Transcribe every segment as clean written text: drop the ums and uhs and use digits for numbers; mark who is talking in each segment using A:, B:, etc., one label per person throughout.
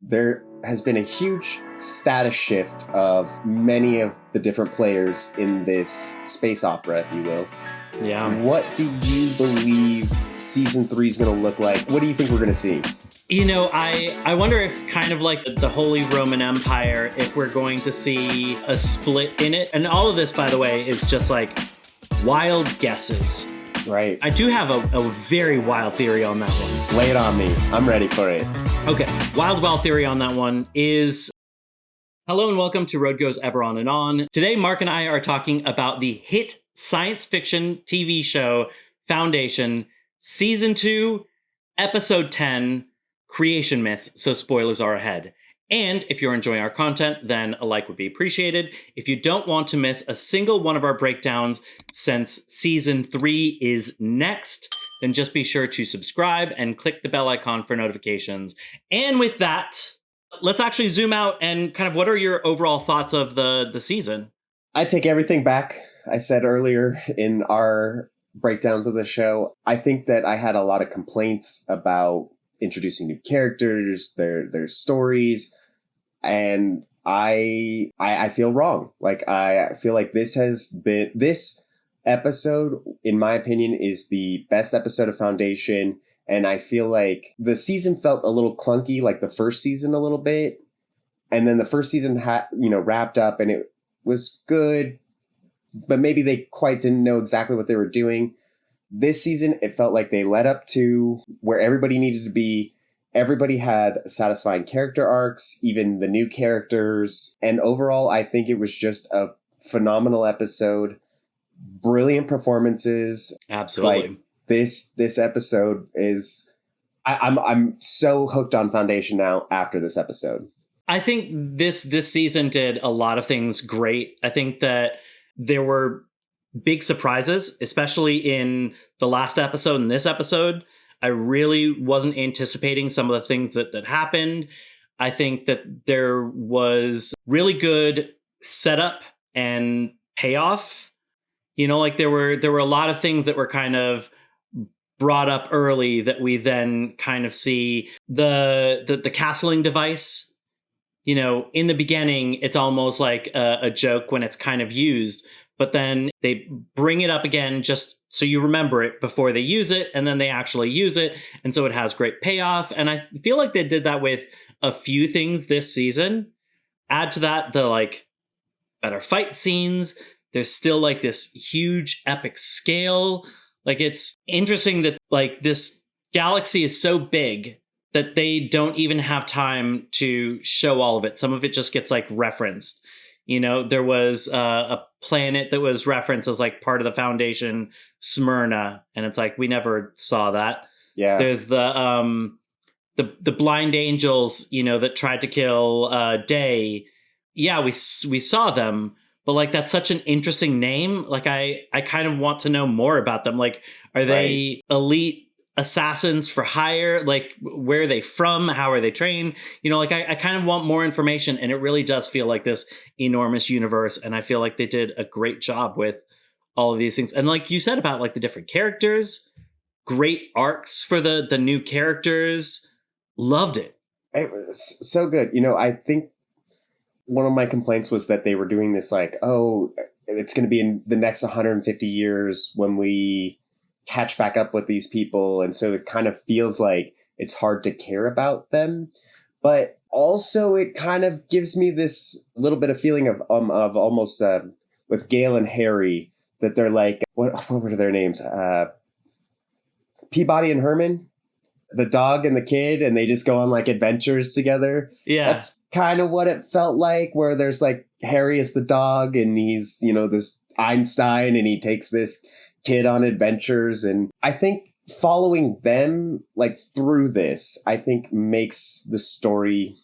A: there has been a huge status shift of many of the different players in this space opera, if you will.
B: Yeah.
A: What do you believe season 3 is going to look like? What do you think we're going to see?
B: You know, I wonder if kind of like the Holy Roman Empire, if we're going to see a split in it. And all of this, by the way, is just like wild guesses.
A: Right.
B: I do have a very wild theory on that one.
A: Lay it on me. I'm ready for it.
B: Okay. Wild theory on that one is... Hello and welcome to Road Goes Ever On and On. Today, Mark and I are talking about the hit science fiction TV show Foundation, Season 2, Episode 10, Creation Myths, so spoilers are ahead. And if you're enjoying our content, then a like would be appreciated. If you don't want to miss a single one of our breakdowns since Season 3 is next, then just be sure to subscribe and click the bell icon for notifications. And with that, let's actually zoom out and kind of what are your overall thoughts of the season?
A: I take everything back I said earlier in our breakdowns of the show. I think that I had a lot of complaints about introducing new characters, their stories, and I feel wrong. Like I feel like this episode, in my opinion, is the best episode of Foundation, and I feel like the season felt a little clunky, like the first season a little bit, and then the first season wrapped up and it was good, but maybe they quite didn't know exactly what they were doing. This season, it felt like they led up to where everybody needed to be. Everybody had satisfying character arcs, even the new characters. And overall, I think it was just a phenomenal episode. Brilliant performances.
B: Absolutely.
A: Like this episode is... I'm so hooked on Foundation now after this episode.
B: I think this season did a lot of things great. I think that there were big surprises, especially in the last episode and this episode. I really wasn't anticipating some of the things that happened. I think that there was really good setup and payoff. You know, like there were a lot of things that were kind of brought up early that we then kind of see. The castling device, you know, in the beginning, it's almost like a joke when it's kind of used. But then they bring it up again just so you remember it before they use it, and then they actually use it. And so it has great payoff. And I feel like they did that with a few things this season. Add to that the like better fight scenes. There's still like this huge epic scale. Like it's interesting that like this galaxy is so big that they don't even have time to show all of it. Some of it just gets like referenced. You know, there was a planet that was referenced as like part of the Foundation, Smyrna, and it's like we never saw that.
A: Yeah.
B: There's the blind angels, you know, that tried to kill Day. Yeah, we saw them, but like that's such an interesting name. Like I kind of want to know more about them. Like, are they elite assassins for hire? Like, where are they from? How are they trained? You know, like I kind of want more information, and it really does feel like this enormous universe. And I feel like they did a great job with all of these things. And like you said about like the different characters, great arcs for the new characters. Loved it.
A: It was so good. You know, I think one of my complaints was that they were doing this like, oh, it's going to be in the next 150 years when we catch back up with these people, and so it kind of feels like it's hard to care about them, but also it kind of gives me this little bit of feeling of almost with Gaal and Harry, that they're like, what were their names, Peabody and Herman, the dog and the kid, and they just go on like adventures together.
B: Yeah,
A: that's kind of what it felt like, where there's like Harry is the dog and he's, you know, this Einstein, and he takes this kid on adventures. And I think following them like through this, I think makes the story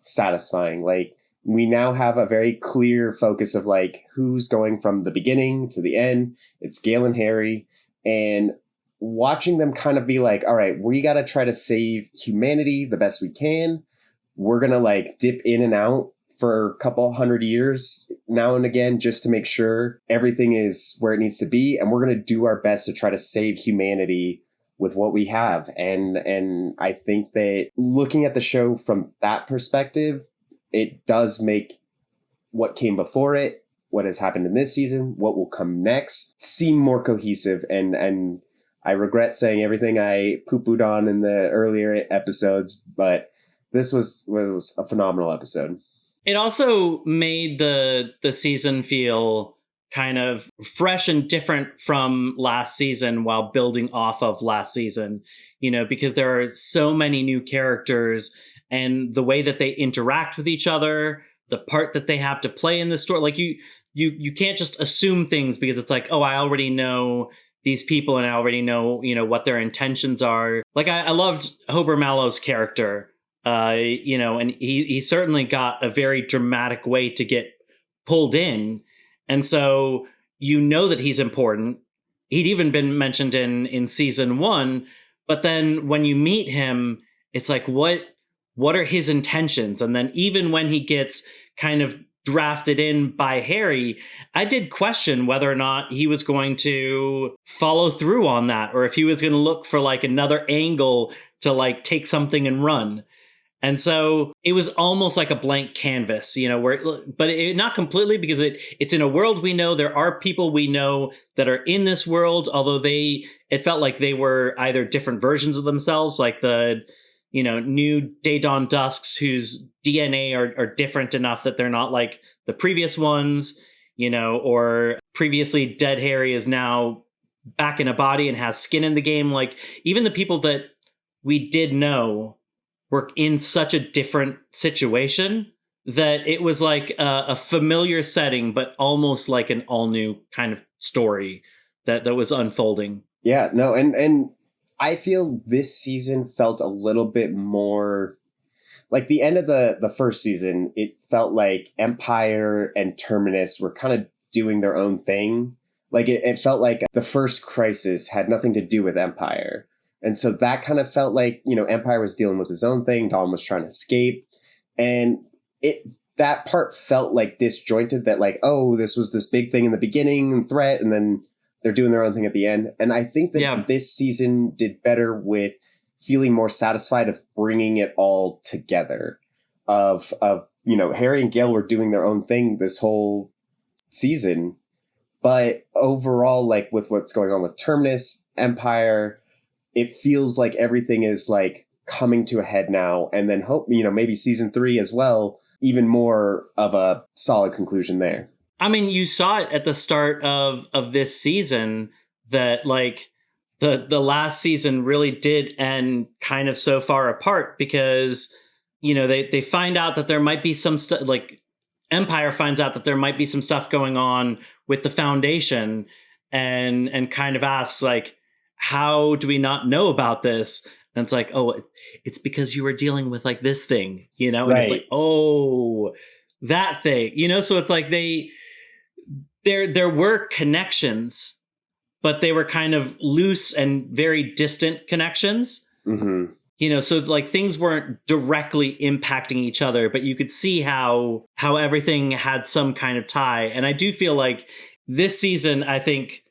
A: satisfying. Like we now have a very clear focus of like who's going from the beginning to the end. It's Gaal and Harry, and watching them kind of be like, all right, we got to try to save humanity the best we can. We're going to like dip in and out for a couple 100 years now and again, just to make sure everything is where it needs to be. And we're going to do our best to try to save humanity with what we have. And I think that looking at the show from that perspective, it does make what came before it, what has happened in this season, what will come next, seem more cohesive. And I regret saying everything I poo-pooed on in the earlier episodes, but this was a phenomenal episode.
B: It also made the season feel kind of fresh and different from last season while building off of last season, because there are so many new characters and the way that they interact with each other, the part that they have to play in the story. Like you can't just assume things because it's like, oh, I already know these people and I already know, what their intentions are. Like I loved Hober Mallow's character. And he certainly got a very dramatic way to get pulled in. And so that he's important. He'd even been mentioned in season 1, but then when you meet him, it's like, what are his intentions? And then even when he gets kind of drafted in by Harry, I did question whether or not he was going to follow through on that, or if he was going to look for like another angle to like take something and run. And so it was almost like a blank canvas, but not completely, because it's in a world we know. There are people we know that are in this world, although it felt like they were either different versions of themselves, like the, new Day Dawn Dusks whose DNA are different enough that they're not like the previous ones, or previously dead Harry is now back in a body and has skin in the game. Like even the people that we did know were in such a different situation that it was like a familiar setting, but almost like an all new kind of story that was unfolding.
A: Yeah, no. And I feel this season felt a little bit more like the end of the first season. It felt like Empire and Terminus were kind of doing their own thing. Like it felt like the first crisis had nothing to do with Empire. And so that kind of felt like, Empire was dealing with his own thing. Dawn was trying to escape. And that part felt like disjointed, that like, oh, this was this big thing in the beginning and threat, and then they're doing their own thing at the end. And I think that this season did better with feeling more satisfied of bringing it all together. Of Harry and Gaal were doing their own thing this whole season. But overall, like with what's going on with Terminus, Empire, it feels like everything is like coming to a head now, and then hope, maybe season 3 as well, even more of a solid conclusion there.
B: I mean, you saw it at the start of this season that like the last season really did end kind of so far apart because, they find out that there might be some stuff, like Empire finds out that there might be some stuff going on with the Foundation and kind of asks like, how do we not know about this? And it's like, oh, it's because you were dealing with like this thing, and
A: right.
B: It's like, oh, that thing, so it's like there were connections, but they were kind of loose and very distant connections.
A: Mm-hmm.
B: So like things weren't directly impacting each other, but you could see how everything had some kind of tie. And I do feel like this season, I think,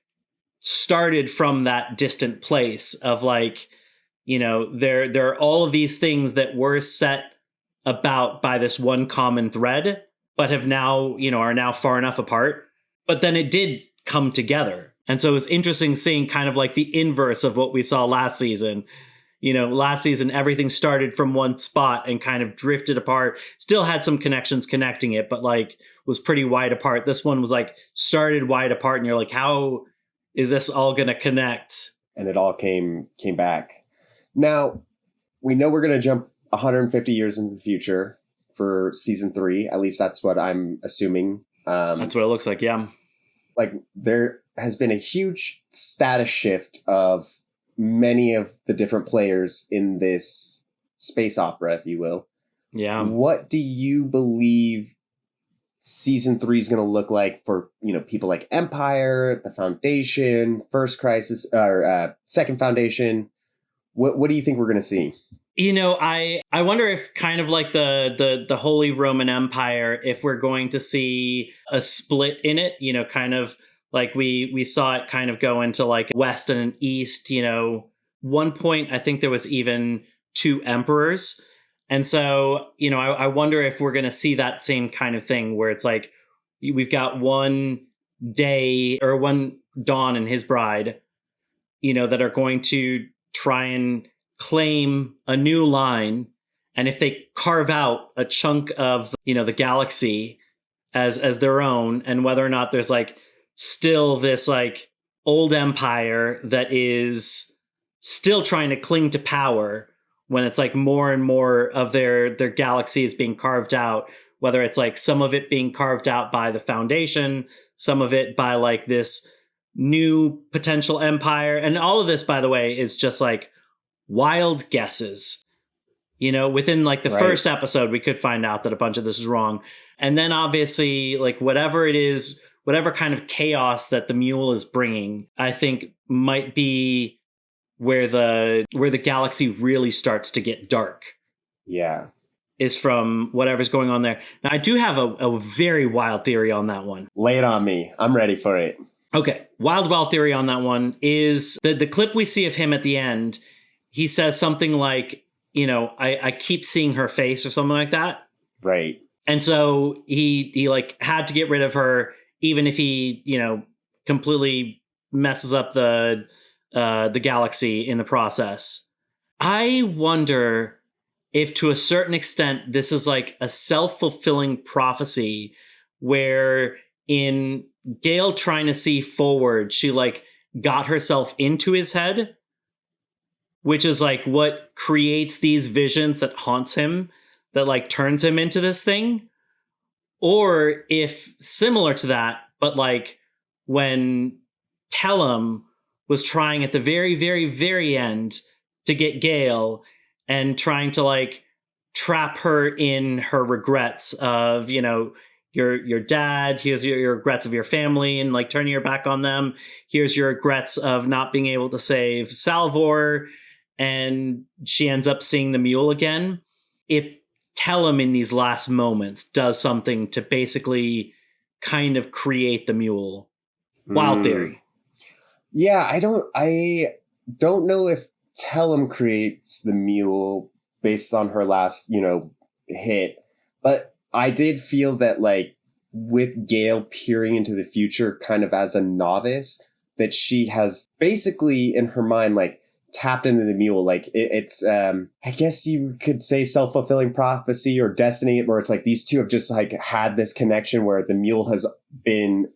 B: started from that distant place of like, there are all of these things that were set about by this one common thread, but have now, are now far enough apart. But then it did come together. And so it was interesting seeing kind of like the inverse of what we saw last season. Last season, everything started from one spot and kind of drifted apart, still had some connections connecting it, but like was pretty wide apart. This one was like started wide apart and you're like, how is this all going to connect?
A: And it all came back. Now, we know we're going to jump 150 years into the future for season 3. At least that's what I'm assuming.
B: That's what it looks like, yeah.
A: Like there has been a huge status shift of many of the different players in this space opera, if you will.
B: Yeah.
A: What do you believe season 3 is going to look like for, people like Empire, the Foundation, First Crisis, or Second Foundation? What do you think we're going to see?
B: I wonder if kind of like the Holy Roman Empire, if we're going to see a split in it, kind of like we saw it kind of go into like West and East, one point, I think there was even 2 emperors. And so, I wonder if we're going to see that same kind of thing where it's like we've got one day or one Dawn and his bride, that are going to try and claim a new line. And if they carve out a chunk of, the galaxy as their own, and whether or not there's like still this like old empire that is still trying to cling to power when it's like more and more of their galaxy is being carved out, whether it's like some of it being carved out by the Foundation, some of it by like this new potential empire. And all of this, by the way, is just like wild guesses. Within like the first episode, we could find out that a bunch of this is wrong. And then obviously, like whatever it is, whatever kind of chaos that the mule is bringing, I think might be where the galaxy really starts to get dark.
A: Yeah.
B: Is from whatever's going on there. Now, I do have a very wild theory on that one.
A: Lay it on me. I'm ready for it.
B: Okay. Wild theory on that one is the clip we see of him at the end. He says something like, I keep seeing her face or something like that.
A: Right.
B: And so he like had to get rid of her, even if he, completely messes up the galaxy in the process. I wonder if to a certain extent, this is like a self-fulfilling prophecy where in Gaal trying to see forward, she like got herself into his head, which is like what creates these visions that haunts him, that like turns him into this thing. Or if similar to that, but like when Tellum was trying at the very, very, very end to get Gaal and trying to like trap her in her regrets of, your dad, here's your regrets of your family and like turning your back on them. Here's your regrets of not being able to save Salvor. And she ends up seeing the mule again. If Tellum in these last moments does something to basically kind of create the mule. Wild theory.
A: Yeah, I don't know if Tellum creates the mule based on her last, hit, but I did feel that like with Gaal peering into the future kind of as a novice, that she has basically in her mind like tapped into the mule. Like it's I guess you could say self-fulfilling prophecy or destiny, where it's like these two have just like had this connection where the mule has been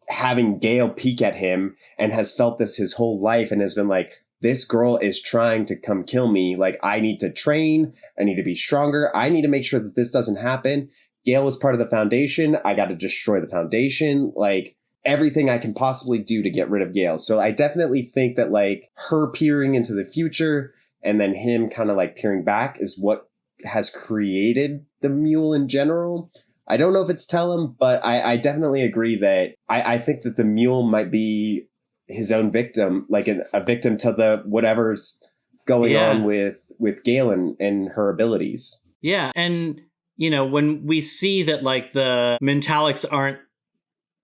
A: having Gaal peek at him and has felt this his whole life and has been like, this girl is trying to come kill me. Like, I need to train. I need to be stronger. I need to make sure that this doesn't happen. Gaal was part of the Foundation. I got to destroy the Foundation. Like, everything I can possibly do to get rid of Gaal. So I definitely think that like her peering into the future and then him kind of like peering back is what has created the mule in general. I don't know if it's Tellum, but I definitely agree that I think that the mule might be his own victim, like a victim to the whatever's going on with Gaal and her abilities.
B: Yeah. And, when we see that like the Mentalics aren't,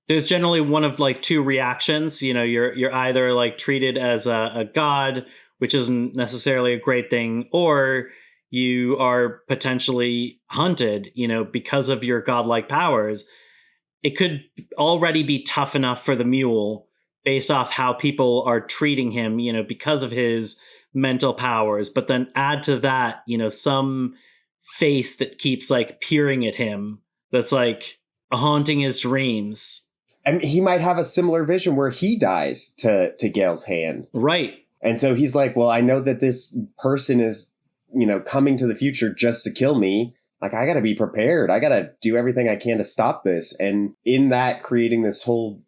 B: there's generally one of like two reactions. You're either like treated as a god, which isn't necessarily a great thing, or you are potentially hunted, because of your godlike powers. It could already be tough enough for the mule based off how people are treating him, because of his mental powers. But then add to that, some face that keeps like peering at him that's like haunting his dreams.
A: And he might have a similar vision where he dies to Gale's hand.
B: Right.
A: And so he's like, well, I know that this person is, coming to the future just to kill me. Like, I got to be prepared. I got to do everything I can to stop this. And in that, creating this whole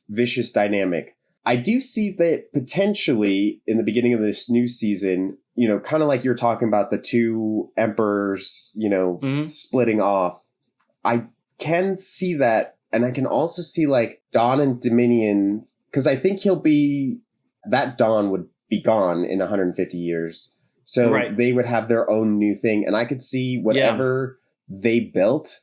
A: vicious dynamic. I do see that potentially in the beginning of this new season, kind of like you're talking about the two emperors, splitting off. I can see that. And I can also see like Dawn and Dominion, because I think that Dawn would be gone in 150 years. So they would have their own new thing. And I could see whatever they built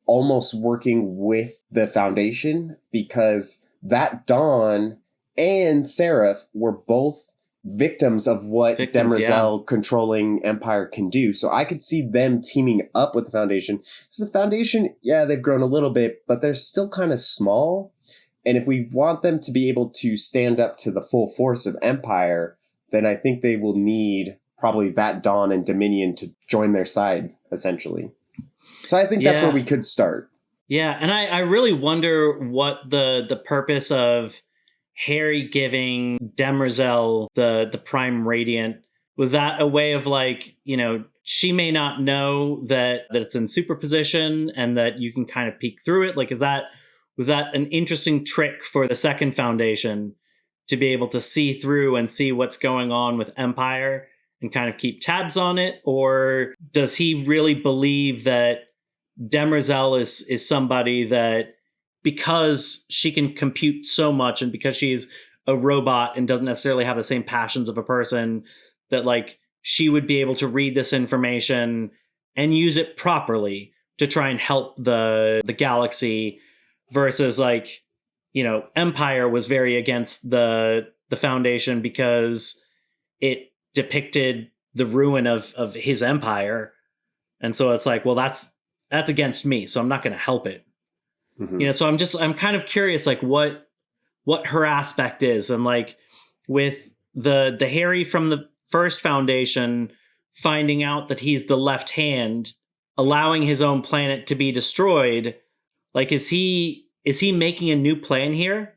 A: almost working with the Foundation, because that Dawn and Seraph were both victims of what Demerzel
B: yeah.
A: controlling Empire can do. So I could see them teaming up with the Foundation. So the Foundation, yeah, they've grown a little bit, but they're still kind of small. And if we want them to be able to stand up to the full force of Empire, then I think they will need probably Vat Dawn and Dominion to join their side, essentially. So I think that's where we could start.
B: Yeah, and I really wonder what the purpose of Harry giving Demerzel the Prime Radiant was. That a way of like, she may not know that it's in superposition and that you can kind of peek through it. Like, was that an interesting trick for the second Foundation to be able to see through and see what's going on with Empire and kind of keep tabs on it? Or does he really believe that Demerzel is somebody that, because she can compute so much and because she's a robot and doesn't necessarily have the same passions of a person, that like she would be able to read this information and use it properly to try and help the galaxy, versus like, Empire was very against the Foundation because it depicted the ruin of his empire. And so it's like, well, that's against me, so I'm not going to help it.
A: Mm-hmm.
B: So I'm kind of curious, like what her aspect is. And like with the Harry from the first Foundation finding out that he's the left hand, allowing his own planet to be destroyed, like is he making a new plan here?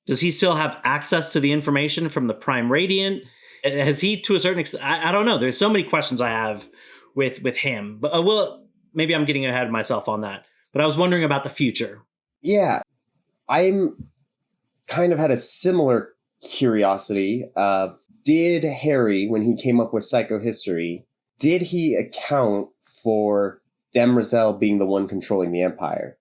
B: Does he still have access to the information from the Prime Radiant? Has he, to a certain extent, I don't know. There's so many questions I have with him, but maybe I'm getting ahead of myself on that. But I was wondering about the future.
A: Yeah, I'm kind of had a similar curiosity of, did Harry, when he came up with psychohistory, did he account for Demerzel being the one controlling the Empire?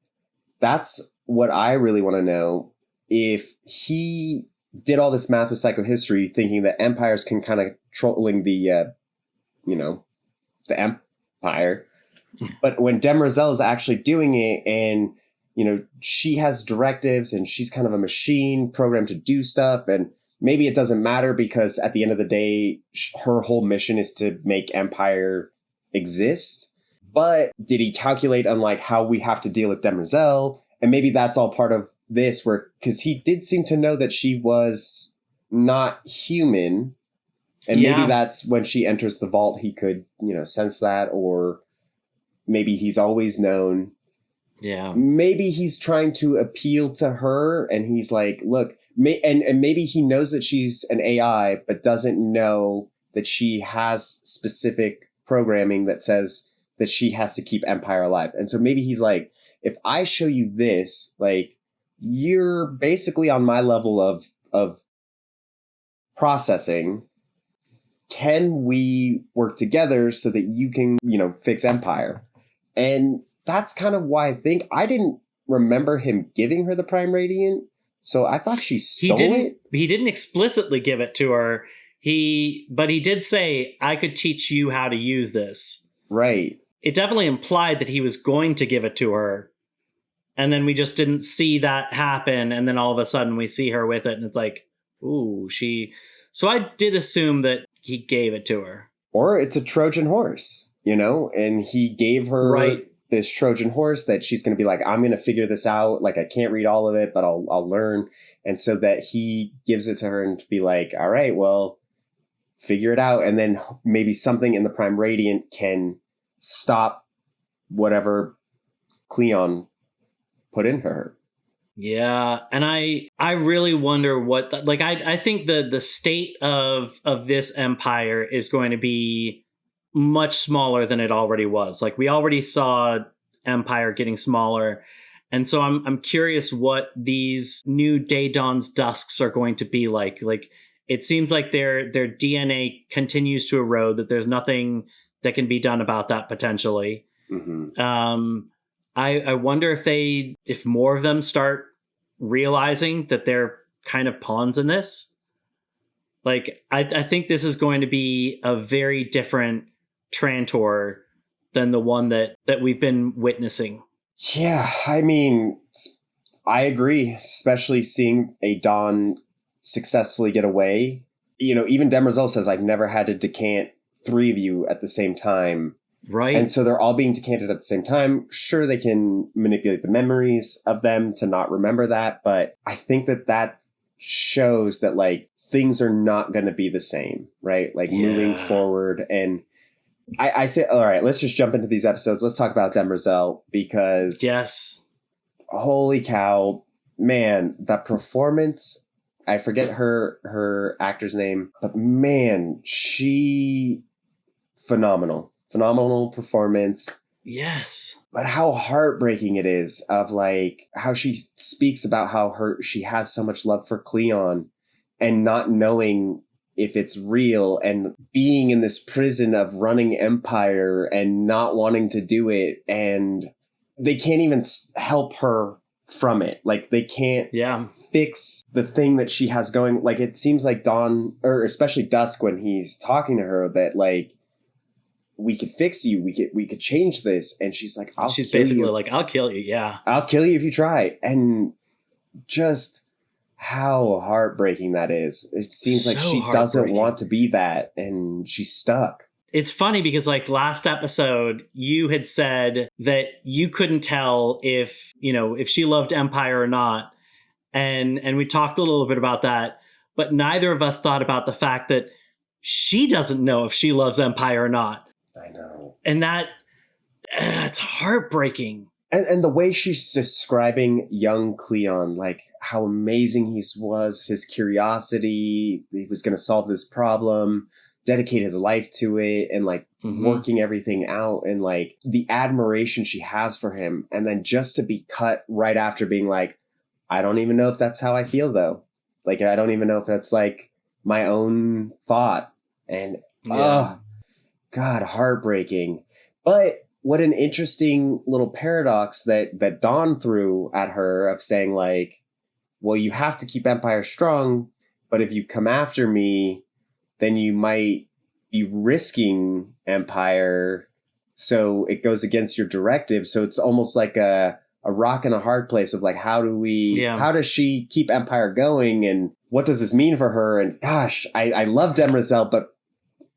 A: That's what I really want to know. If he did all this math with psychohistory, thinking that empires can kind of controlling the Empire, but when Demerzel is actually doing it, and she has directives and she's kind of a machine programmed to do stuff, and maybe it doesn't matter because at the end of the day, her whole mission is to make Empire exist. But did he calculate on like how we have to deal with Demerzel? And maybe that's all part of this, where, because he did seem to know that she was not human. And maybe that's when she enters the vault, he could, sense that, or maybe he's always known.
B: Yeah.
A: Maybe he's trying to appeal to her and he's like, look, and maybe he knows that she's an AI, but doesn't know that she has specific programming that says that she has to keep Empire alive. And so maybe he's like, if I show you this, like, you're basically on my level of processing. Can we work together so that you can, fix Empire? And that's kind of why I think I didn't remember him giving her the Prime Radiant. So I thought she stole it.
B: He didn't explicitly give it to her. But he did say, I could teach you how to use this.
A: Right.
B: It definitely implied that he was going to give it to her. And then we just didn't see that happen. And then all of a sudden we see her with it. And it's like, ooh, So I did assume that he gave it to her.
A: Or it's a Trojan horse, and he gave her this Trojan horse that she's going to be like, I'm going to figure this out. Like, I can't read all of it, but I'll learn. And so that he gives it to her and to be like, all right, well, figure it out. And then maybe something in the Prime Radiant can stop whatever Cleon put in her.
B: Yeah, and I really wonder what I think the state of this empire is going to be much smaller than it already was. Like, we already saw Empire getting smaller, and so I'm curious what these new Day Dawn's Dusks are going to be like. Like, it seems like their DNA continues to erode, that there's nothing that can be done about that potentially.
A: Mm-hmm.
B: I wonder if more of them start realizing that they're kind of pawns in this. Like, I think this is going to be a very different Trantor than the one that we've been witnessing.
A: Yeah, I mean, I agree, especially seeing a Dawn successfully get away. even Demerzel says, I've never had to decant 3 of you at the same time.
B: Right.
A: And so they're all being decanted at the same time. Sure, they can manipulate the memories of them to not remember that. But I think that shows that like things are not going to be the same, right? Like moving forward. And I say, all right, let's just jump into these episodes. Let's talk about Demerzel because holy cow, man, that performance, I forget her actor's name, but man, she phenomenal performance.
B: Yes.
A: But how heartbreaking it is of like how she speaks about how she has so much love for Cleon and not knowing if it's real and being in this prison of running Empire and not wanting to do it. And they can't even help her from it. Like they can't fix the thing that she has going. Like it seems like Dawn, or especially Dusk, when he's talking to her, that like, we could fix you. We could change this. And she's like,
B: she's basically like, I'll kill you. Yeah.
A: I'll kill you if you try. And just how heartbreaking that is. It seems like she doesn't want to be that. And she's stuck.
B: It's funny because like last episode, you had said that you couldn't tell if she loved Empire or not. And we talked a little bit about that, but neither of us thought about the fact that she doesn't know if she loves Empire or not.
A: I know.
B: And that's heartbreaking.
A: And the way she's describing young Cleon, like how amazing he was, his curiosity, he was going to solve this problem, dedicate his life to it, and like working everything out, and like the admiration she has for him. And then just to be cut right after being like, I don't even know if that's how I feel though. Like, I don't even know if that's like my own thought. And God, heartbreaking. But what an interesting little paradox that Dawn threw at her of saying like, well, you have to keep Empire strong, but if you come after me, then you might be risking Empire. So it goes against your directive. So it's almost like a rock and a hard place of like, how does she keep Empire going? And what does this mean for her? And gosh, I love Demerzel, but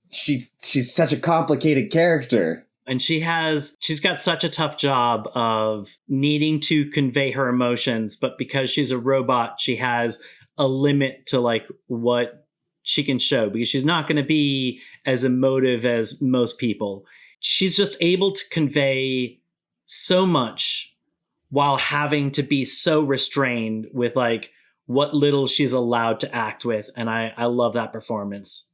A: she's such a complicated character.
B: And she's got such a tough job of needing to convey her emotions, but because she's a robot, she has a limit to like what she can show, because she's not going to be as emotive as most people. She's just able to convey so much while having to be so restrained with like what little she's allowed to act with. And I love that performance.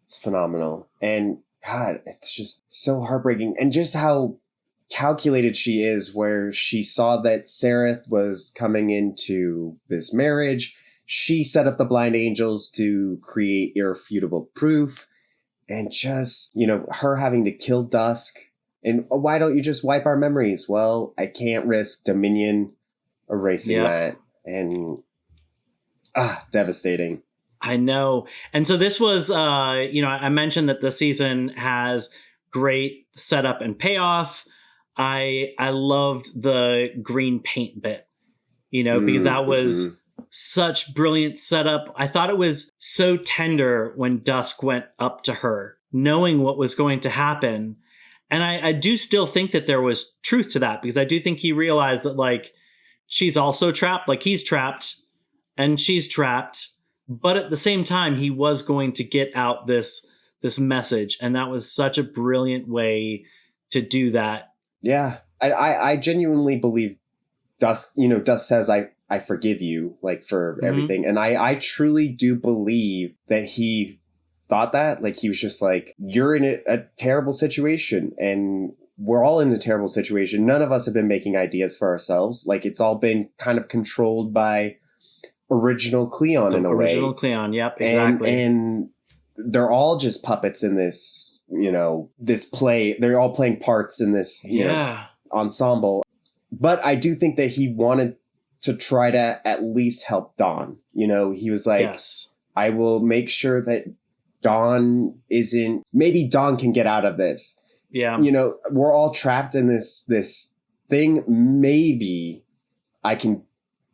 A: It's phenomenal. And God, it's just so heartbreaking. And just how calculated she is, where she saw that Sereth was coming into this marriage. She set up the blind angels to create irrefutable proof. And just, her having to kill Dusk. And why don't you just wipe our memories? Well, I can't risk Dominion erasing that. And devastating.
B: I know. And so this was, I mentioned that the season has great setup and payoff. I loved the green paint bit, because that was such brilliant setup. I thought it was so tender when Dusk went up to her, knowing what was going to happen. And I do still think that there was truth to that, because I do think he realized that like she's also trapped, like he's trapped and she's trapped. But at the same time, he was going to get out this message. And that was such a brilliant way to do that.
A: Yeah, I genuinely believe Dusk, Dusk says, I forgive you, like, for everything. And I truly do believe that he thought that. Like, he was just like, you're in a terrible situation. And we're all in a terrible situation. None of us have been making ideas for ourselves. Like, it's all been kind of controlled by original Cleon in a way.
B: Original Cleon, yep, exactly.
A: And they're all just puppets in this, this play. They're all playing parts in this ensemble. But I do think that he wanted to try to at least help Dawn. He was like, yes, I will make sure that Dawn maybe Dawn can get out of this.
B: Yeah.
A: We're all trapped in this thing. Maybe I can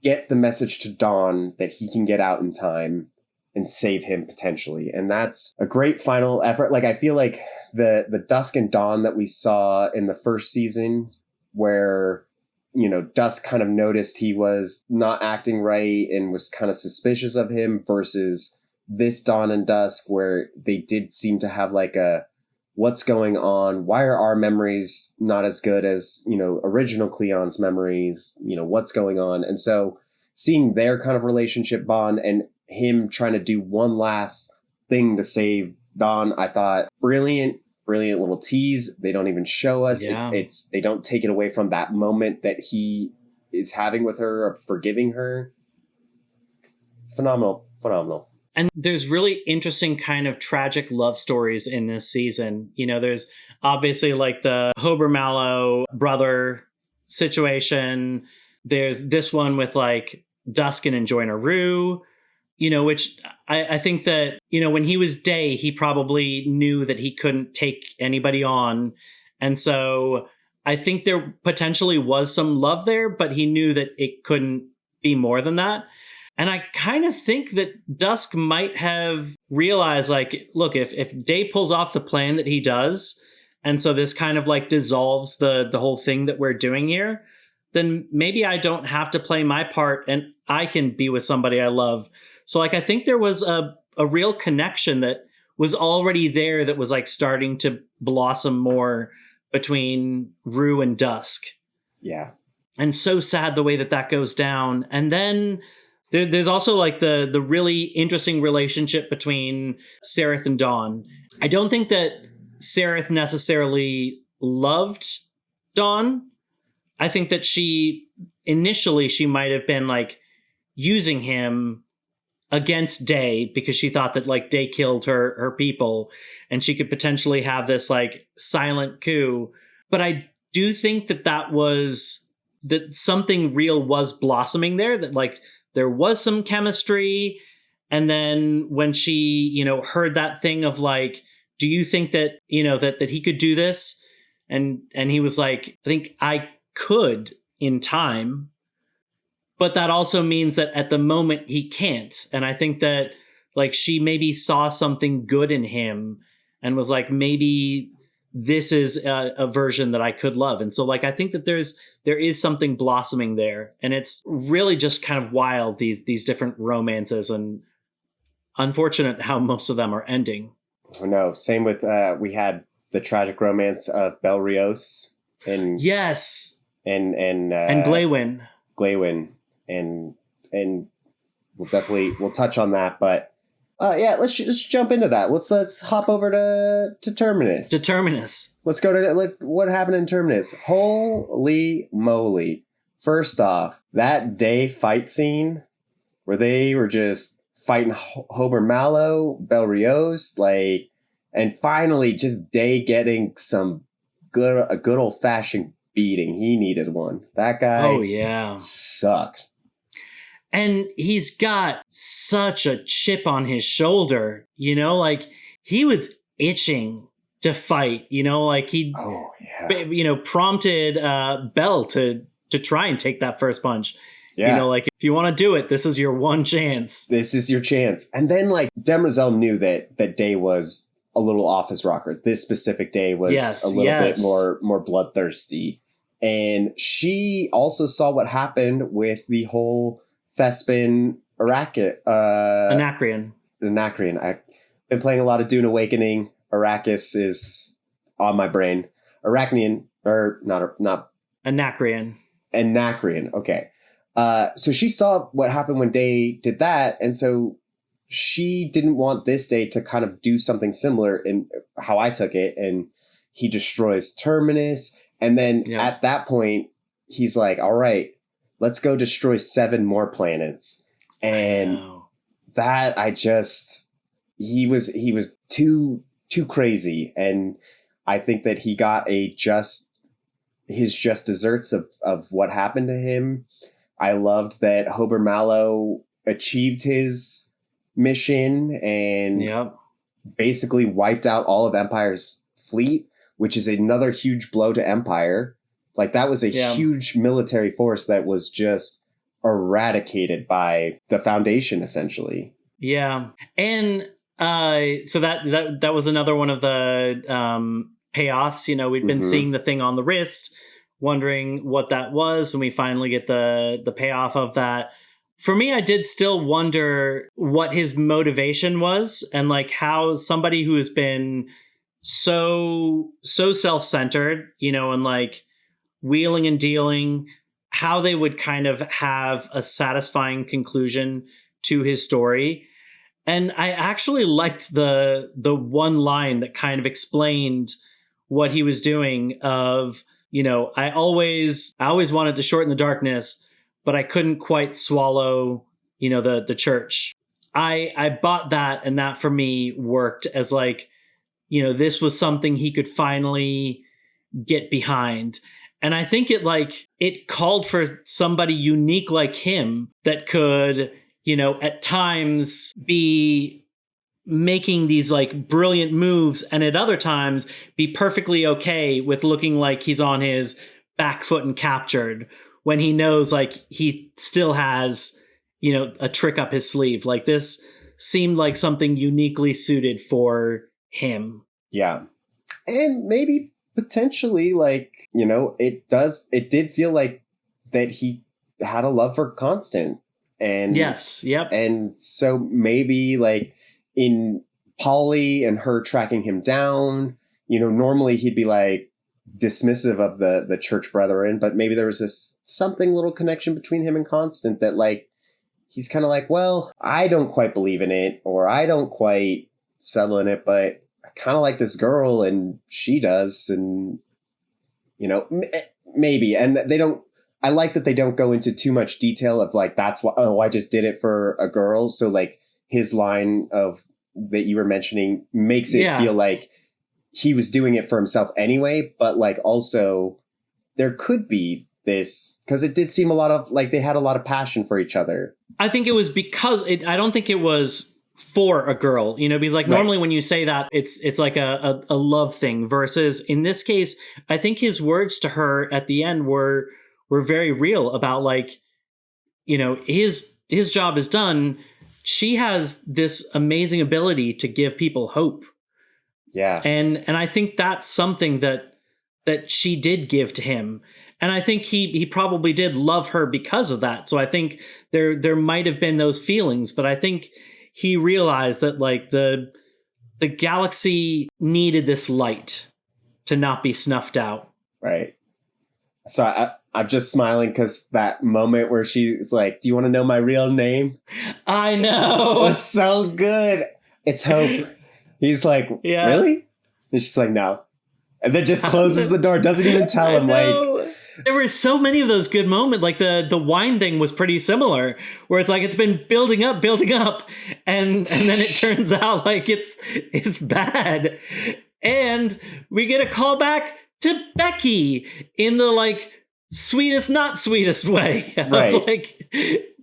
A: get the message to Dawn that he can get out in time. and save him potentially. And that's a great final effort. Like, I feel like the Dusk and Dawn that we saw in the first season, where, you know, Dusk kind of noticed he was not acting right and was kind of suspicious of him, versus this Dawn and Dusk, where they did seem to have like a, what's going on? Why are our memories not as good as, you know, original Cleon's memories? You know, what's going on? And so seeing their kind of relationship bond and him trying to do one last thing to save Dawn, I thought brilliant little tease. They don't even show us.
B: Yeah.
A: They don't take it away from that moment that he is having with her of forgiving her. Phenomenal.
B: And there's really interesting kind of tragic love stories in this season. You know, there's obviously like the Hober Mallow brother situation. There's this one with like Duskin and Joyner Rue, you know, which I think that, you know, when he was Day, he probably knew that he couldn't take anybody on. And so I think there potentially was some love there, but he knew that it couldn't be more than that. And I kind of think that Dusk might have realized, like, look, if Day pulls off the plan that he does, and so this kind of like dissolves the whole thing that we're doing here, then maybe I don't have to play my part and I can be with somebody I love. So like, I think there was a real connection that was already there that was like starting to blossom more between Rue and Dusk.
A: Yeah.
B: And so sad the way that goes down. And then there's also like the really interesting relationship between Sereth and Dawn. I don't think that Sereth necessarily loved Dawn. I think that initially she might have been like using him against Day because she thought that like Day killed her people and she could potentially have this like silent coup. But I do think that something real was blossoming there, that like there was some chemistry. And then when she, you know, heard that thing of like, do you think that, you know, that he could do this? And he was like, I think I could in time. But that also means that at the moment he can't. And I think that like she maybe saw something good in him and was like, maybe this is a version that I could love. And so like, I think that there is something blossoming there, and it's really just kind of wild, these different romances, and unfortunate how most of them are ending.
A: Oh no. Same with, we had the tragic romance of Bel Rios and
B: yes.
A: and
B: Glaywin.
A: And we'll touch on that, but yeah, let's just jump into that. Let's hop over to Terminus. Let's go to like what happened in Terminus. Holy moly. First off, that Day fight scene where they were just fighting Hober Mallow, Bel Rios, like, and finally just Day getting a good old fashioned beating. He needed one. That guy sucked.
B: And he's got such a chip on his shoulder, you know, like he was itching to fight, you know, like he, you know, prompted Bel to try and take that first punch. Yeah. You know, like if you want to do it, this is your one chance.
A: This is your chance. And then like Demerzel knew that Day was a little off his rocker. This specific Day was a little bit more bloodthirsty. And she also saw what happened with the whole Thespin Anacreon. I've been playing a lot of Dune Awakening. Arrakis is on my brain. Arachnian, or not
B: Anacreon.
A: Okay. So she saw what happened when Day did that, and so she didn't want this Day to kind of do something similar in how I took it, and he destroys Terminus, and then at that point, he's like, all right, let's go destroy 7 more planets. And that he was too crazy. And I think that he got his just desserts of what happened to him. I loved that Hober Mallow achieved his mission and basically wiped out all of Empire's fleet, which is another huge blow to Empire. Like that was a huge military force that was just eradicated by the Foundation, essentially.
B: Yeah. And so that was another one of the payoffs. You know, we'd been
A: Mm-hmm.
B: seeing the thing on the wrist, wondering what that was, and we finally get the payoff of that. For me, I did still wonder what his motivation was, and like how somebody who has been so self-centered, you know, and like wheeling and dealing, how they would kind of have a satisfying conclusion to his story. And I actually liked the one line that kind of explained what he was doing of, you know, I always wanted to shorten the darkness, but I couldn't quite swallow, you know, the church. I bought that, and that for me worked as like, you know, this was something he could finally get behind. And I think it called for somebody unique like him that could, you know, at times be making these like brilliant moves, and at other times be perfectly okay with looking like he's on his back foot and captured, when he knows like he still has, you know, a trick up his sleeve. Like this seemed like something uniquely suited for him.
A: Yeah. And maybe potentially, like, you know, it did feel like that he had a love for Constant. And
B: yes. Yep.
A: And so maybe like in Polly and her tracking him down, you know, normally he'd be like dismissive of the church brethren, but maybe there was this something little connection between him and Constant that like he's kind of like, well, I don't quite believe in it, or I don't quite settle in it, but I kind of like this girl and she does. And, you know, maybe. And they don't, I like that they don't go into too much detail of like, that's why, oh, I just did it for a girl. So like his line of that you were mentioning makes it feel like he was doing it for himself anyway. But like also there could be this, because it did seem a lot of like they had a lot of passion for each other.
B: I think it was because I don't think it was for a girl, you know, because like normally when you say that, it's like a love thing, versus in this case, I think his words to her at the end were very real about like, you know, his job is done. She has this amazing ability to give people hope.
A: Yeah.
B: And I think that's something that she did give to him. And I think he probably did love her because of that. So I think there might have been those feelings, but I think he realized that like the galaxy needed this light to not be snuffed out.
A: Right. So I'm just smiling because that moment where she's like, do you want to know my real name?
B: I know.
A: It was so good. It's Hope. He's like, really? And she's like, no. And then just closes the door, doesn't even tell him. Like,
B: there were so many of those good moments. Like the wine thing was pretty similar, where it's like it's been building up, and then it turns out like it's bad. And we get a call back to Becky in the like sweetest, not sweetest way.
A: Right.
B: Like,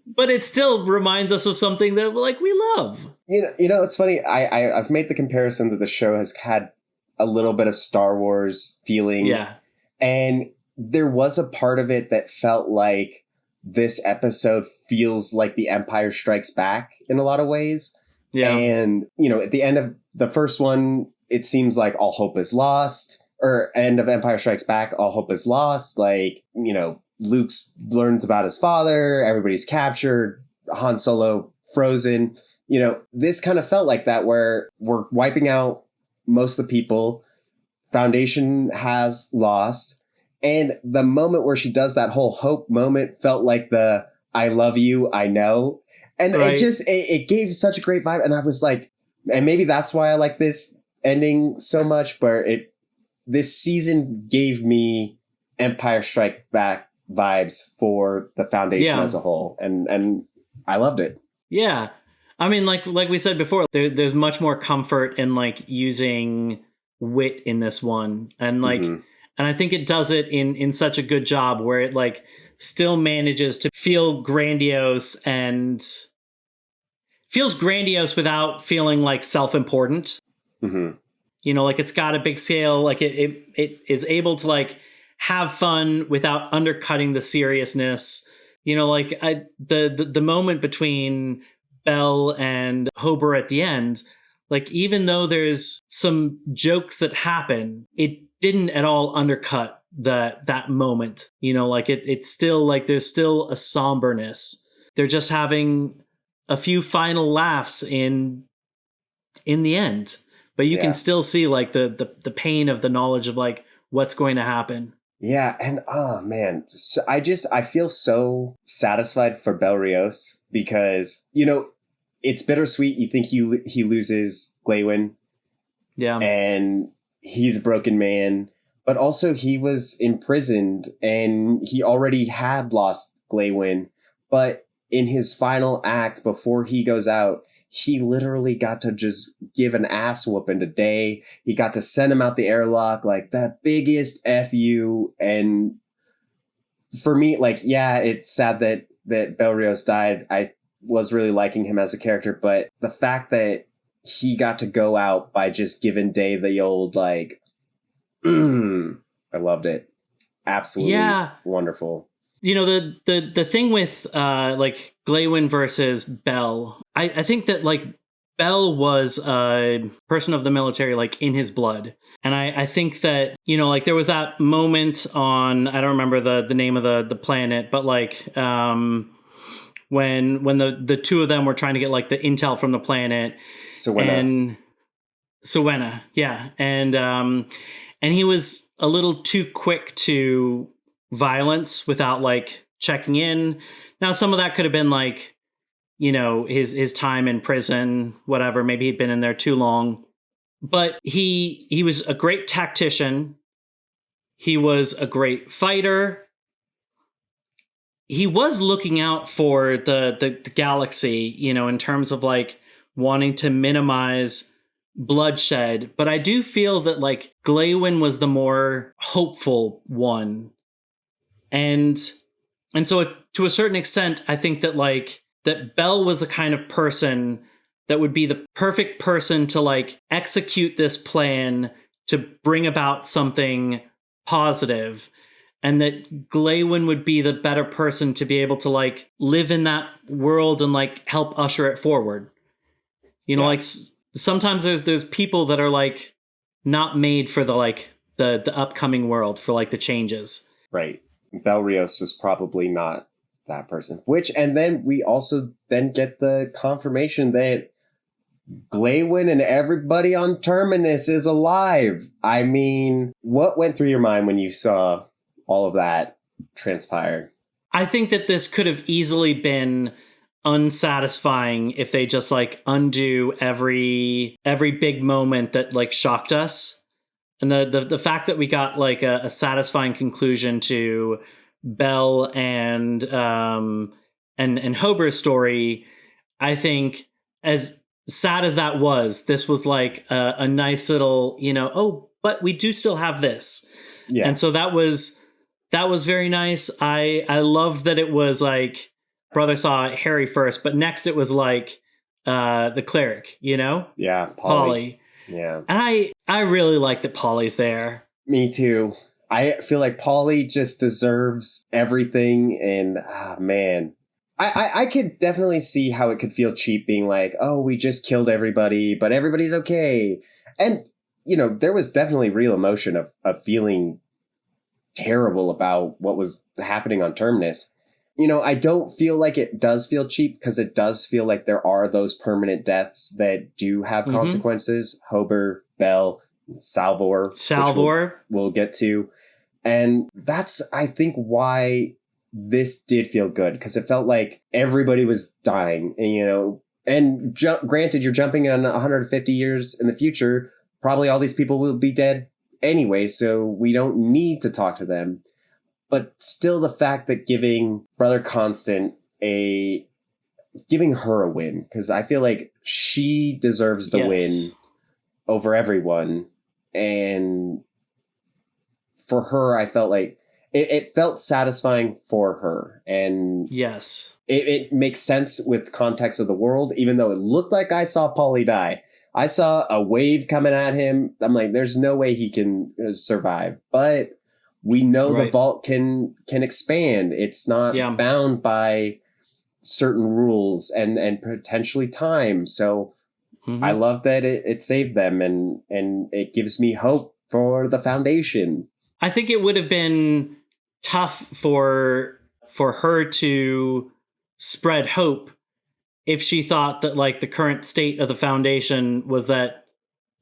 B: but it still reminds us of something that like we love.
A: You know, it's funny. I've made the comparison that the show has had a little bit of Star Wars feeling.
B: Yeah.
A: And there was a part of it that felt like this episode feels like The Empire Strikes Back in a lot of ways. Yeah. And, you know, at the end of the first one, it seems like all hope is lost. Or end of Empire Strikes Back, all hope is lost. Like, you know, Luke learns about his father, everybody's captured, Han Solo frozen. You know, this kind of felt like that, where we're wiping out most of the people. Foundation has lost. And the moment where she does that whole hope moment felt like the I love you, I know. And it just, it gave such a great vibe. And I was like, and maybe that's why I like this ending so much, but this season gave me Empire Strike Back vibes for the Foundation as a whole. And I loved it.
B: Yeah. I mean, like we said before, there's much more comfort in like using wit in this one. And like, and I think it does it in such a good job where it like still manages to feel grandiose and feels grandiose without feeling like self-important. Mm-hmm. You know, like it's got a big scale, like it is able to like have fun without undercutting the seriousness. You know, like the moment between Bell and Hober at the end, like even though there's some jokes that happen, it didn't at all undercut that moment. Like it's still like there's still a somberness. They're just having a few final laughs in the end, but you can
A: Yeah.
B: still see like the pain of the knowledge of like what's going to happen.
A: Yeah, and oh man, so I feel so satisfied for Belrios because it's bittersweet. You think he loses Glaywin,
B: Yeah.
A: and he's a broken man, but also he was imprisoned and he already had lost Glaywin. But in his final act before he goes out, he literally got to just give an ass whooping today. He got to send him out the airlock, like the biggest FU. And for me, like, yeah, it's sad that Belrios died. I was really liking him as a character, but the fact that he got to go out by just giving Day the old like, I loved it. Absolutely wonderful.
B: The thing with like Glaywin versus Bell, I think that like Bell was a person of the military like in his blood. And I think that, like there was that moment on, I don't remember the name of the planet, but like when the two of them were trying to get like the intel from the planet. Sowena, yeah. And he was a little too quick to violence without like checking in. Now, some of that could have been like, his time in prison, whatever. Maybe he'd been in there too long. But he was a great tactician. He was a great fighter. He was looking out for the galaxy, in terms of like wanting to minimize bloodshed. But I do feel that like Glaywin was the more hopeful one. And so to a certain extent, I think that like that Bell was the kind of person that would be the perfect person to like execute this plan to bring about something positive, and that Glaywin would be the better person to be able to like live in that world and like help usher it forward. Like sometimes there's people that are like not made for the like the upcoming world, for like the changes.
A: Right. Belrios was probably not that person. And then we also then get the confirmation that Glaywin and everybody on Terminus is alive. I mean, what went through your mind when you saw all of that transpire?
B: I think that this could have easily been unsatisfying if they just like undo every big moment that like shocked us. And the fact that we got like a satisfying conclusion to Bell and Hober's story, I think, as sad as that was, this was like a nice little, but we do still have this.
A: Yeah.
B: And so that was very nice. I loved that it was like brother saw Harry first, but next it was like the cleric,
A: Yeah,
B: Polly.
A: Yeah.
B: And I really like that Polly's there.
A: Me too. I feel like Polly just deserves everything. And man, I could definitely see how it could feel cheap being like, oh, we just killed everybody, but everybody's okay. And, there was definitely real emotion of feeling terrible about what was happening on Terminus. I don't feel like it does feel cheap because it does feel like there are those permanent deaths that do have consequences. Hober, Bell, Salvor. We'll get to. And that's, I think, why this did feel good, because it felt like everybody was dying. And, granted, you're jumping on 150 years in the future. Probably all these people will be dead anyway, so we don't need to talk to them. But still, the fact that giving Brother Constant giving her a win, because I feel like she deserves the win over everyone. And for her, I felt like it felt satisfying for her. And
B: yes,
A: it makes sense with context of the world, even though it looked like I saw Paulie die. I saw a wave coming at him. I'm like, there's no way he can survive. But we know the vault can expand. It's not bound by certain rules and potentially time. So I love that it saved them, and it gives me hope for the Foundation.
B: I think it would have been tough for her to spread hope if she thought that like the current state of the Foundation was that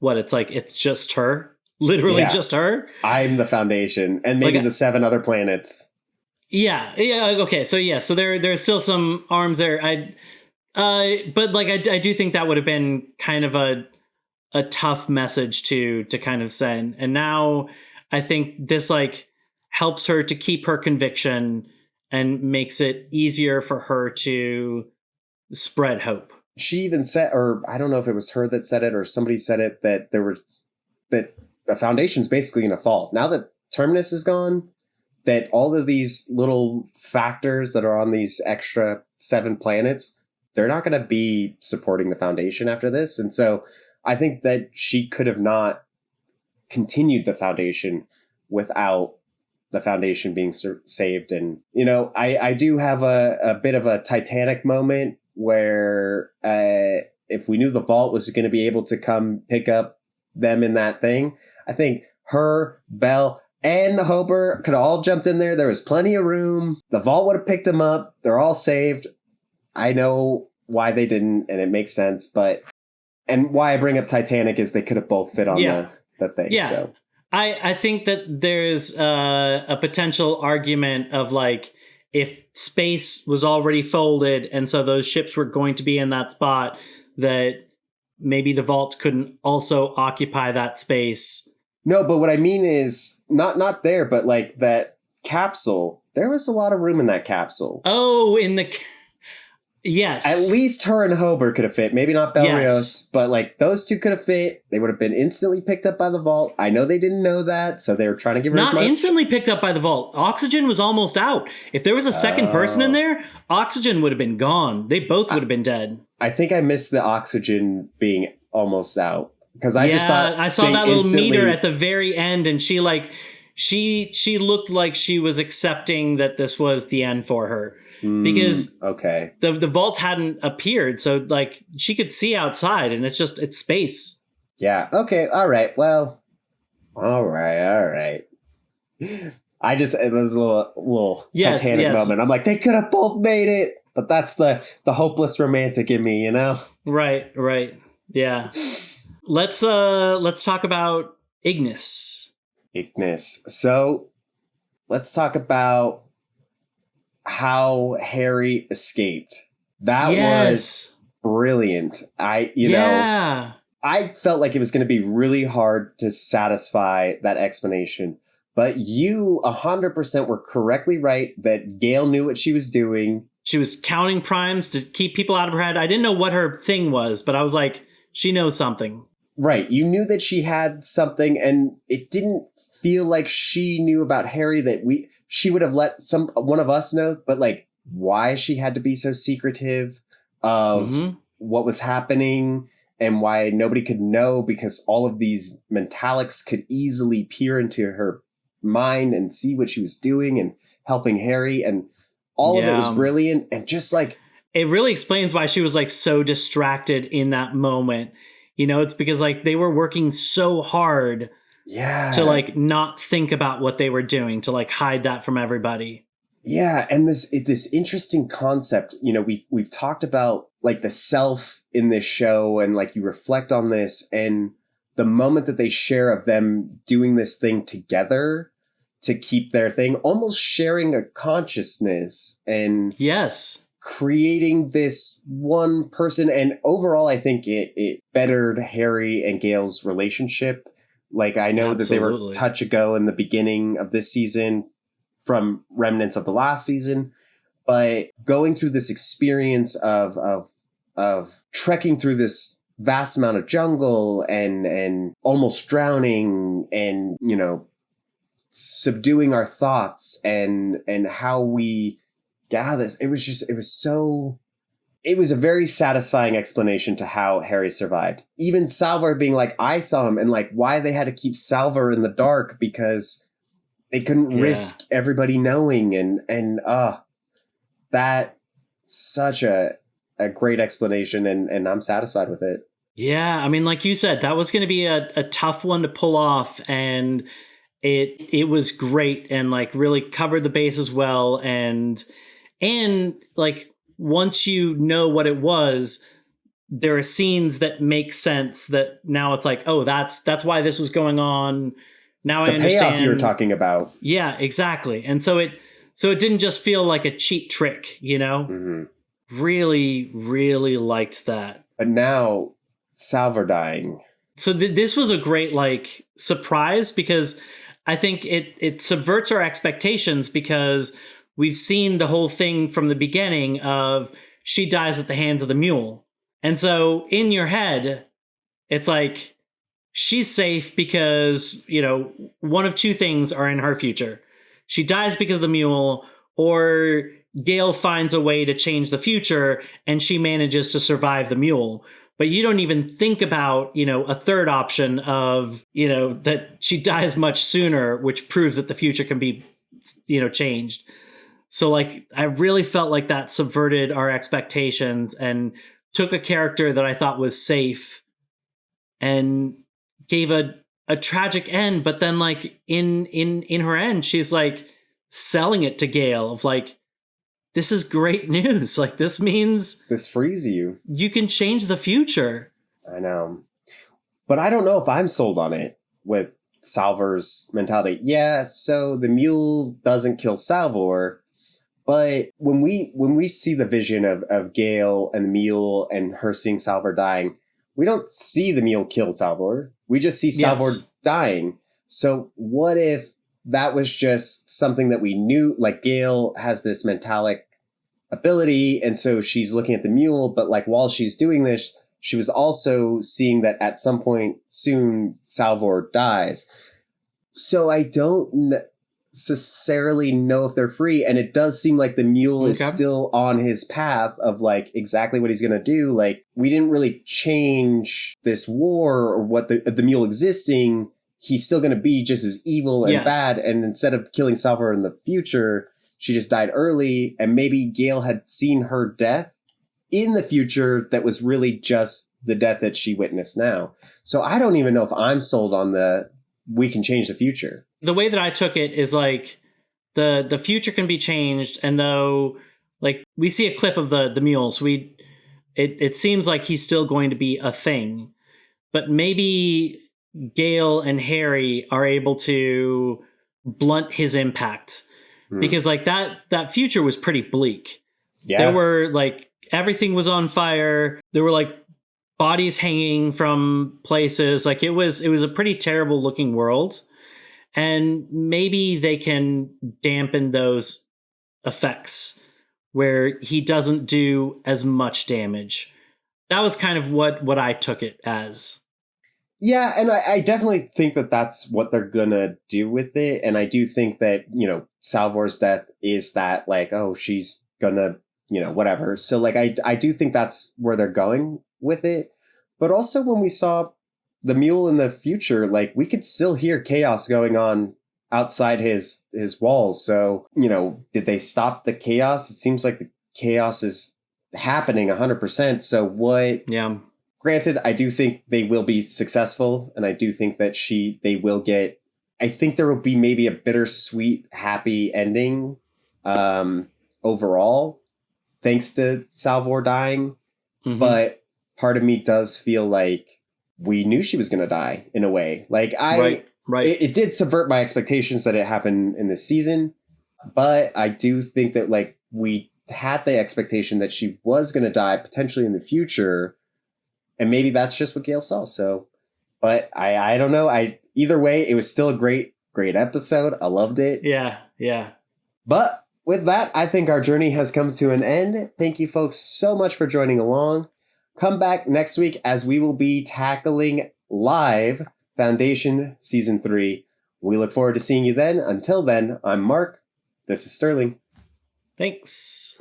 B: it's just her, literally just her.
A: I'm the Foundation, and maybe the 7 other planets.
B: Yeah. Okay. So there's still some arms there. But like I do think that would have been kind of a tough message to kind of send. And now I think this like helps her to keep her conviction and makes it easier for her to spread hope.
A: She even said, or I don't know if it was her that said it or somebody said it, that that the Foundation's basically in a fault. Now that Terminus is gone, that all of these little factors that are on these extra 7 planets, they're not going to be supporting the Foundation after this. And so I think that she could have not continued the Foundation without the Foundation being saved. And, you know, I do have a bit of a Titanic moment where if we knew the vault was going to be able to come pick up them in that thing, I think her, Belle, and Hober could have all jumped in there. There was plenty of room. The vault would have picked them up. They're all saved. I know why they didn't, and it makes sense. And why I bring up Titanic is they could have both fit on the thing.
B: Yeah.
A: So
B: I think that there's a potential argument of like, if space was already folded and so those ships were going to be in that spot, that maybe the vault couldn't also occupy that space.
A: No, but what I mean is not there, but like that capsule, there was a lot of room in that capsule.
B: Oh, yes.
A: At least her and Hober could have fit. Maybe not Belrios, but like those two could have fit. They would have been instantly picked up by the vault. I know they didn't know that, so they were trying to give her
B: not instantly picked up by the vault. Oxygen was almost out. If there was a second person in there, oxygen would have been gone. They both would have been dead.
A: I think I missed the oxygen being almost out because I just thought
B: I saw that little meter at the very end, and she looked like she was accepting that this was the end for her. Because the vault hadn't appeared, so like she could see outside, and it's space.
A: Yeah. Okay. All right. Well. All right. I just it was a little Titanic moment. I'm like, they could have both made it, but that's the hopeless romantic in me, you know?
B: Right. Yeah. Let's talk about Ignis.
A: So let's talk about how Harry escaped. That was brilliant. I felt like it was going to be really hard to satisfy that explanation, but you 100% were correctly right that Gaal knew what she was doing.
B: She was counting primes to keep people out of her head. I didn't know what her thing was, but I was like, she knows something.
A: Right. You knew that she had something, and it didn't feel like she knew about Harry that she would have let one of us know, but like why she had to be so secretive of what was happening and why nobody could know, because all of these mentalics could easily peer into her mind and see what she was doing and helping Harry, and all of it was brilliant. And just like,
B: it really explains why she was like so distracted in that moment. You know, it's because like they were working so hard to like not think about what they were doing, to like hide that from everybody.
A: Yeah, and this interesting concept, you know, we've talked about like the self in this show, and like you reflect on this, and the moment that they share of them doing this thing together to keep their thing, almost sharing a consciousness and creating this one person. And overall, I think it bettered Harry and Gale's relationship. Like, I know that they were touch a go in the beginning of this season from remnants of the last season, but going through this experience of trekking through this vast amount of jungle and almost drowning, and, you know, subduing our thoughts and how we got this. It was a very satisfying explanation to how Harry survived. Even Salvor being like, I saw him, and like why they had to keep Salvor in the dark because they couldn't risk everybody knowing. And that such a great explanation, and I'm satisfied with it.
B: Yeah, I mean, like you said, that was going to be a tough one to pull off, and it was great, and like really covered the bases well, and like once you know what it was, there are scenes that make sense. That now it's like, oh, that's why this was going on. Now I understand.
A: The payoff you were talking about.
B: Yeah, exactly. And so it didn't just feel like a cheap trick, you know.
A: Mm-hmm.
B: Really, really liked that.
A: But now, Salvor dying.
B: So this was a great like surprise, because I think it subverts our expectations, because we've seen the whole thing from the beginning of she dies at the hands of the mule. And so in your head, it's like she's safe because, you know, one of two things are in her future. She dies because of the mule, or Gaal finds a way to change the future and she manages to survive the mule. But you don't even think about, you know, a third option of, you know, that she dies much sooner, which proves that the future can be, you know, changed. So like, I really felt like that subverted our expectations and took a character that I thought was safe and gave a tragic end. But then like in her end, she's like selling it to Gaal of like, this is great news. Like, this means
A: this frees you.
B: You can change the future.
A: I know. But I don't know if I'm sold on it with Salvor's mentality. Yeah, so the mule doesn't kill Salvor, but when we see the vision of Gaal and the mule and her seeing Salvor dying, we don't see the mule kill Salvor. We just see Salvor dying. So what if that was just something that we knew, like Gaal has this mentalic ability, and so she's looking at the mule, but like while she's doing this, she was also seeing that at some point soon Salvor dies. So I don't necessarily know if they're free, and it does seem like the mule is still on his path of like exactly what he's going to do. Like, we didn't really change this war or what the mule existing. He's still going to be just as evil and bad. And instead of killing Salvor in the future, she just died early. And maybe Gaal had seen her death in the future that was really just the death that she witnessed now. So I don't even know if I'm sold on we can change the future.
B: The way that I took it is like the future can be changed. And though like we see a clip of the mules, it seems like he's still going to be a thing, but maybe Gaal and Harry are able to blunt his impact, because like that future was pretty bleak. Yeah. There were like, everything was on fire. There were like bodies hanging from places. Like it was a pretty terrible looking world. And maybe they can dampen those effects where he doesn't do as much damage. That was kind of what I took it as.
A: Yeah, and I definitely think that that's what they're going to do with it. And I do think that, you know, Salvor's death is that, like, oh, she's going to, you know, whatever. So, like, I do think that's where they're going with it. But also when we saw the mule in the future, like, we could still hear chaos going on outside his walls. So, you know, did they stop the chaos? It seems like the chaos is happening 100%. So what...
B: Yeah.
A: Granted, I do think they will be successful, and I do think that they will get... I think there will be maybe a bittersweet, happy ending overall, thanks to Salvor dying. Mm-hmm. But part of me does feel like we knew she was going to die, in a way. Like,
B: Right.
A: It did subvert my expectations that it happened in this season, but I do think that, like, we had the expectation that she was going to die, potentially in the future. And maybe that's just what Gaal saw. So, but I don't know. Either way, it was still a great episode. I loved it.
B: Yeah.
A: But with that, I think our journey has come to an end. Thank you folks so much for joining along. Come back next week as we will be tackling live Foundation Season 3. We look forward to seeing you then. Until then, I'm Mark. This is Sterling.
B: Thanks.